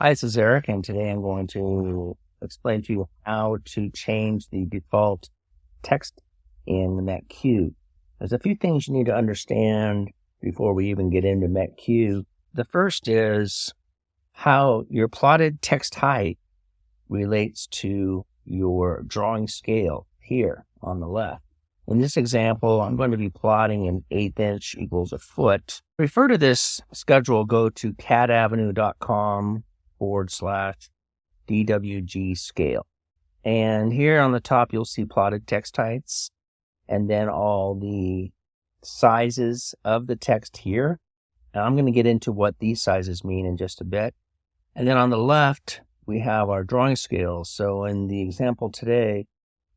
Hi, this is Eric, and today I'm going to explain to you how to change the default text in the Mech-Q. There's a few things you need to understand before we even get into Mech-Q. The first is how your plotted text height relates to your drawing scale here on the left. In this example, I'm going to be plotting an 1/8 inch equals a foot. Refer to this schedule, go to cadavenue.com/DWG scale. And here on the top, you'll see plotted text heights and then all the sizes of the text here. And I'm going to get into what these sizes mean in just a bit. And then on the left, we have our drawing scales. So in the example today,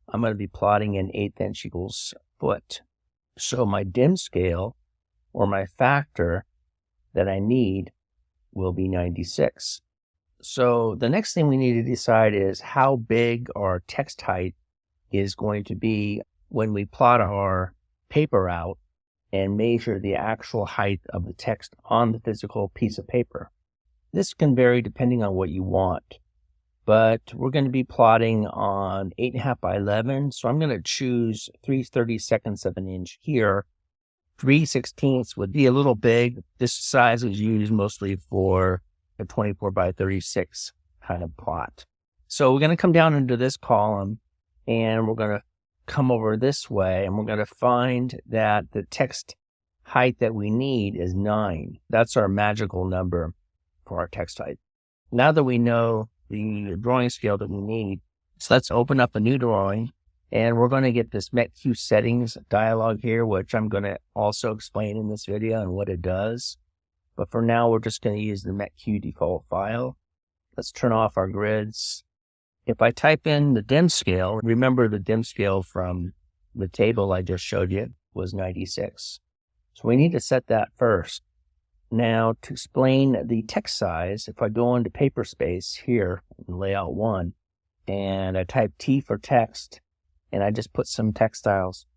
I'm going to be plotting an 1/8 inch equals foot. So my dim scale, or my factor that I need, will be 96. So the next thing we need to decide is how big our text height is going to be when we plot our paper out and measure the actual height of the text on the physical piece of paper. This can vary depending on what you want, but we're going to be plotting on 8.5 by 11. So I'm going to choose 3/32 of an inch here. 3/16 would be a little big. This size is used mostly for a 24 by 36 kind of plot. So we're going to come down into this column and we're going to come over this way and we're going to find that the text height that we need is 9. That's our magical number for our text height. Now that we know the drawing scale that we need, so let's open up a new drawing, and we're going to get this Mech-Q settings dialog here, which I'm going to also explain in this video and what it does. But for now, we're just going to use the Mech-Q default file. Let's turn off our grids. If I type in the dim scale, remember the dim scale from the table I just showed you was 96. So we need to set that first. Now, to explain the text size, if I go into paper space here in layout 1, and I type T for text, and I just put some textiles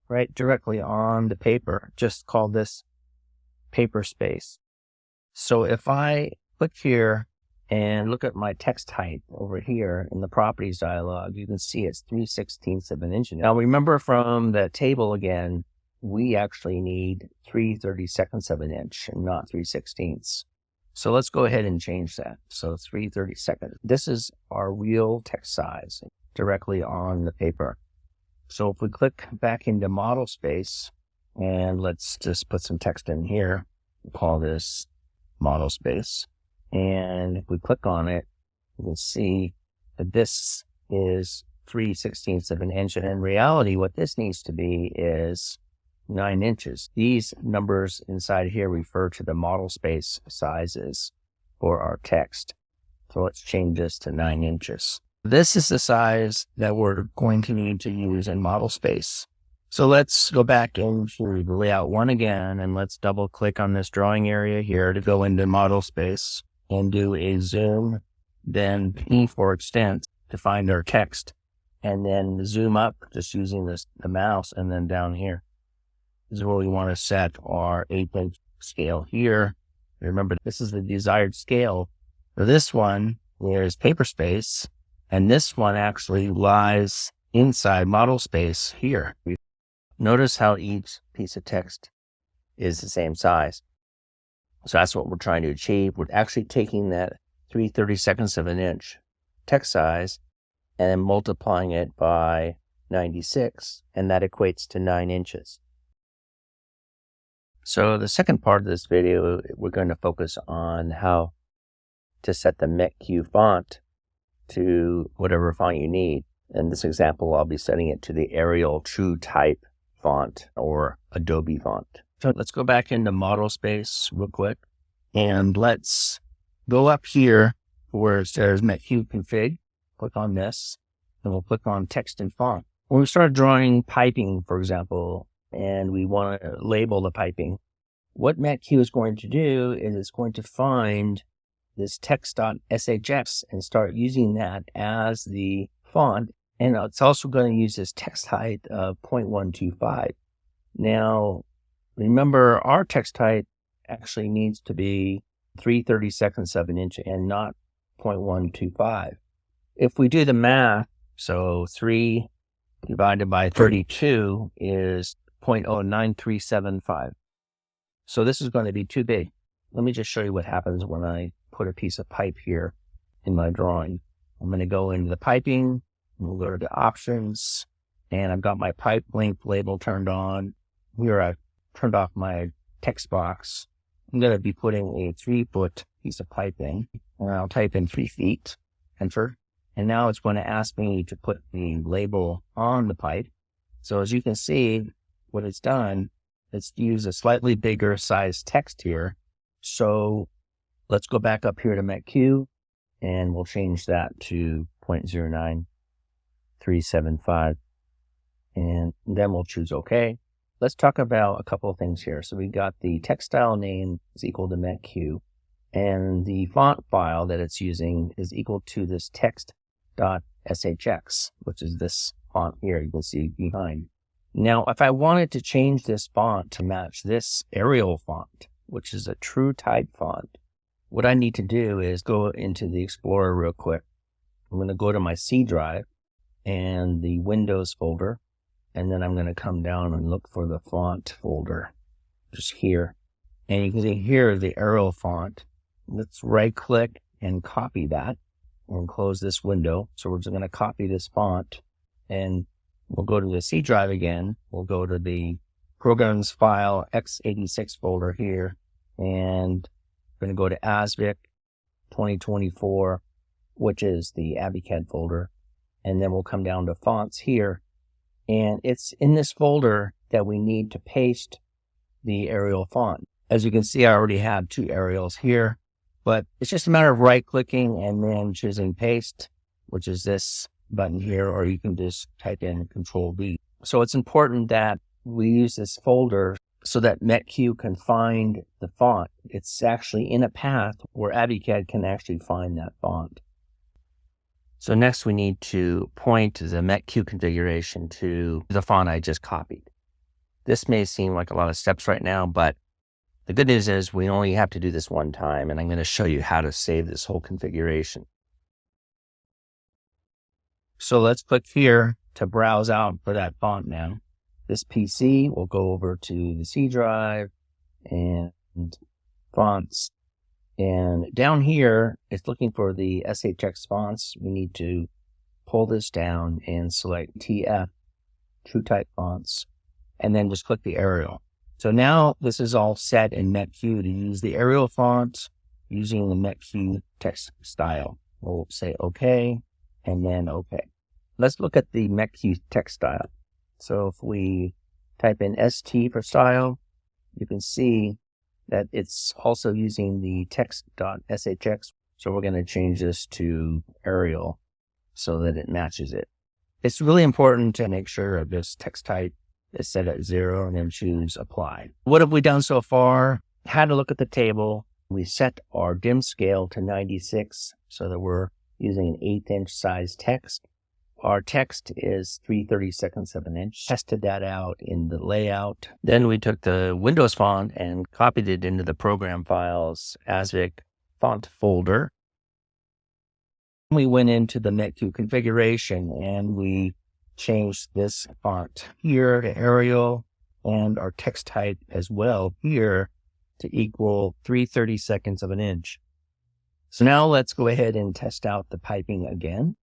right directly on the paper, just call this paper space. So if I click here and look at my text height over here in the properties dialog, you can see it's 3/16 of an inch. Now remember from the table again, we actually need 3/32 of an inch and not 3/16. So let's go ahead and change that. So 3/32. This is our real text size directly on the paper. So if we click back into model space and let's just put some text in here, we'll call this model space. And if we click on it, we'll see that this is 3/16 of an inch. And in reality, what this needs to be is 9 inches. These numbers inside here refer to the model space sizes for our text. So let's change this to 9 inches. This is the size that we're going to need to use in model space. So let's go back into the layout 1 again, and let's double click on this drawing area here to go into model space and do a zoom, then P for extent to find our text, and then zoom up just using the mouse, and then down here. This is where we want to set our 1/8 inch scale here. Remember, this is the desired scale. For this one, there's paper space, and this one actually lies inside model space here. Notice how each piece of text is the same size. So that's what we're trying to achieve. We're actually taking that 3/32 of an inch text size and then multiplying it by 96, and that equates to 9 inches. So the second part of this video, we're going to focus on how to set the Mech-Q font to whatever font you need. In this example, I'll be setting it to the Arial True Type font or Adobe font. So let's go back into model space real quick, and let's go up here where it says Mech-Q config. Click on this, and we'll click on text and font. When we start drawing piping, for example, and we want to label the piping, what Mech-Q is going to do is it's going to find this text.shx and start using that as the font. And it's also going to use this text height of 0.125. Now, remember, our text height actually needs to be 3/32 of an inch and not 0.125. If we do the math, so 3 divided by 32 is 0.09375. So this is going to be too big. Let me just show you what happens when I put a piece of pipe here in my drawing. I'm going to go into the piping, and we'll go to the options, and I've got my pipe length label turned on. Here I've turned off my text box. I'm going to be putting a 3-foot piece of pipe in, and I'll type in 3 feet, enter. And now it's going to ask me to put the label on the pipe. So as you can see, what it's done, it's used a slightly bigger size text here. So let's go back up here to MetQ, and we'll change that to 0.09375. And then we'll choose OK. Let's talk about a couple of things here. So we got the text style name is equal to MetQ, and the font file that it's using is equal to this text.shx, which is this font here you can see behind. Now, if I wanted to change this font to match this Arial font, which is a true type font, what I need to do is go into the Explorer real quick. I'm going to go to my C drive and the Windows folder, and then I'm going to come down and look for the font folder, just here. And you can see here the Arial font. Let's right click and copy that and close this window. So we're just going to copy this font, and we'll go to the C drive again. We'll go to the Programs File x86 folder here, and we're going to go to ASVIC 2024, which is the AutoCAD folder. And then we'll come down to Fonts here. And it's in this folder that we need to paste the Arial font. As you can see, I already have 2 Arials here, but it's just a matter of right-clicking and then choosing Paste, which is this button here, or you can just type in Control-V. So it's important that we use this folder so that MetQ can find the font. It's actually in a path where AutoCAD can actually find that font. So next we need to point the MetQ configuration to the font I just copied. This may seem like a lot of steps right now, but the good news is we only have to do this one time, and I'm going to show you how to save this whole configuration. So let's click here to browse out for that font now. This PC will go over to the C drive and fonts. And down here, it's looking for the SHX fonts. We need to pull this down and select TF, True Type Fonts, and then just click the Arial. So now this is all set in MetQ to use the Arial font using the MetQ text style. We'll say OK, and then OK. Let's look at the MetQ text style. So if we type in ST for style, you can see that it's also using the text.shx. So we're going to change this to Arial so that it matches it. It's really important to make sure this text type is set at 0 and then choose Apply. What have we done so far? Had a look at the table. We set our dim scale to 96 so that we're using an 1/8 inch size text. Our text is 3/32 of an inch. Tested that out in the layout. Then we took the Windows font and copied it into the program files ASVIC font folder. We went into the MetQ configuration and we changed this font here to Arial and our text type as well here to equal 3/32 of an inch. So now let's go ahead and test out the piping again.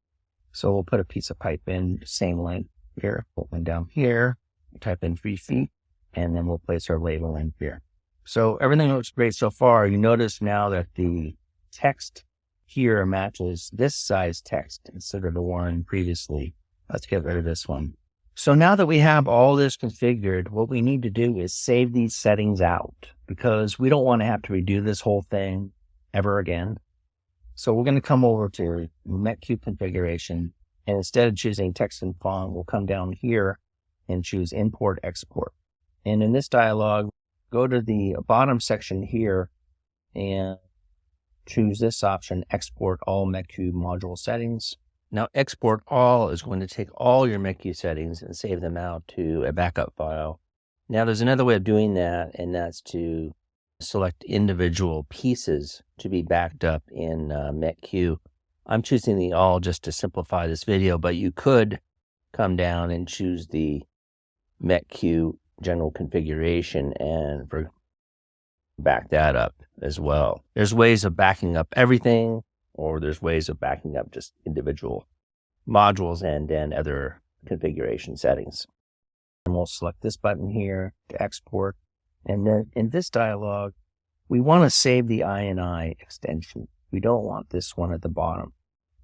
So we'll put a piece of pipe in, same length here, put one down here, type in 3 feet, and then we'll place our label in here. So everything looks great so far. You notice now that the text here matches this size text instead of the one previously. Let's get rid of this one. So now that we have all this configured, what we need to do is save these settings out because we don't want to have to redo this whole thing ever again. So we're going to come over to MetQ configuration, and instead of choosing text and font, we'll come down here and choose Import Export. And in this dialog, go to the bottom section here and choose this option, Export All MetQ Module Settings. Now, Export All is going to take all your MetQ settings and save them out to a backup file. Now, there's another way of doing that, and that's to select individual pieces to be backed up in Mech-Q. I'm choosing the all just to simplify this video, but you could come down and choose the Mech-Q general configuration and back that up as well. There's ways of backing up everything, or there's ways of backing up just individual modules and then other configuration settings. And we'll select this button here to export. And then in this dialog, we want to save the INI extension. We don't want this one at the bottom.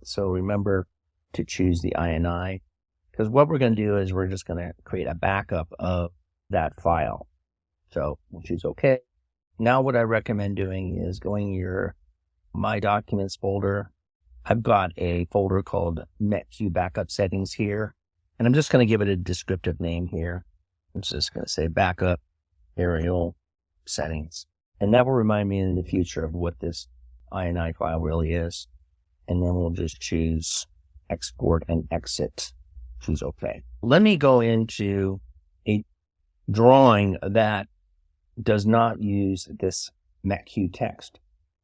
So remember to choose the INI, because what we're going to do is we're just going to create a backup of that file. So we'll choose OK. Now what I recommend doing is going to your My Documents folder. I've got a folder called MetQ Backup Settings here, and I'm just going to give it a descriptive name here. I'm just going to say Backup Aerial Settings. And that will remind me in the future of what this INI file really is. And then we'll just choose Export and Exit. Choose OK. Let me go into a drawing that does not use this MetQ text.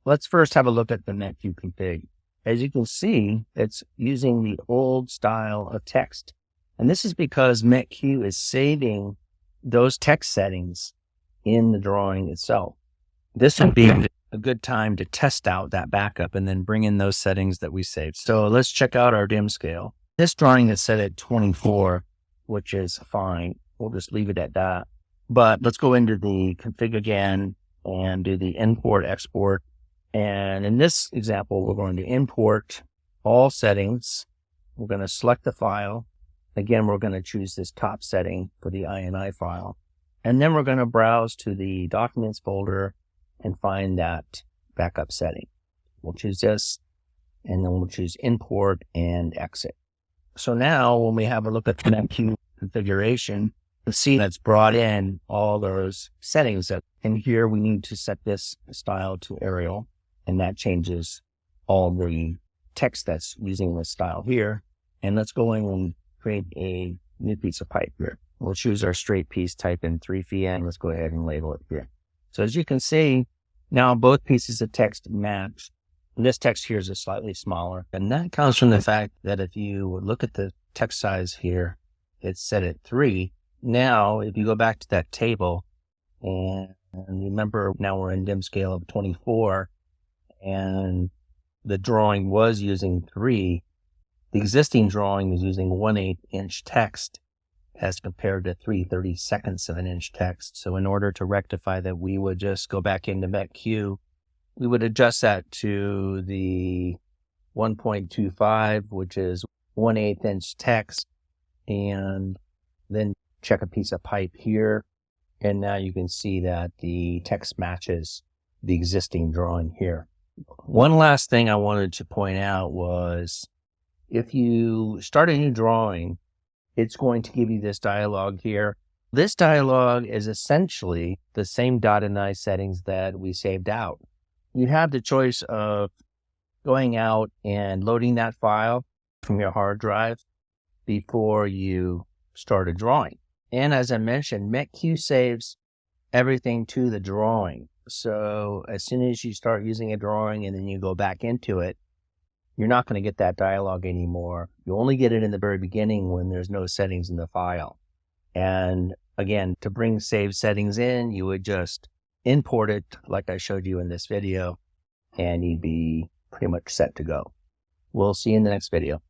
Let's first have a look at the MetQ config. As you can see, it's using the old style of text. And this is because MetQ is saving those text settings in the drawing itself. This would be a good time to test out that backup and then bring in those settings that we saved. So let's check out our dim scale. This drawing is set at 24, which is fine. We'll just leave it at that. But let's go into the config again and do the import export. And in this example, we're going to import all settings. We're going to select the file. Again, we're going to choose this top setting for the INI file. And then we're going to browse to the Documents folder and find that backup setting. We'll choose this, and then we'll choose Import and Exit. So now when we have a look at the MetQ configuration, you'll see that's brought in all those settings. And here we need to set this style to Arial, and that changes all the text that's using this style here. And let's go in and create a new piece of pipe here. We'll choose our straight piece, type in 3 phi. Let's go ahead and label it here. So as you can see, now both pieces of text match. And this text here is slightly smaller. And that comes from the fact that if you look at the text size here, it's set at 3. Now, if you go back to that table, and remember now we're in dim scale of 24, and the drawing was using 3, the existing drawing is using 1/8 inch text as compared to 3/32 of an inch text. So in order to rectify that, we would just go back into Mech-Q. We would adjust that to the 1.25, which is 1/8 inch text, and then check a piece of pipe here. And now you can see that the text matches the existing drawing here. One last thing I wanted to point out was if you start a new drawing, it's going to give you this dialog here. This dialog is essentially the same .ini settings that we saved out. You have the choice of going out and loading that file from your hard drive before you start a drawing. And as I mentioned, Mech-Q saves everything to the drawing. So as soon as you start using a drawing and then you go back into it, you're not going to get that dialog anymore. You only get it in the very beginning when there's no settings in the file. And again, to bring saved settings in, you would just import it like I showed you in this video, and you'd be pretty much set to go. We'll see you in the next video.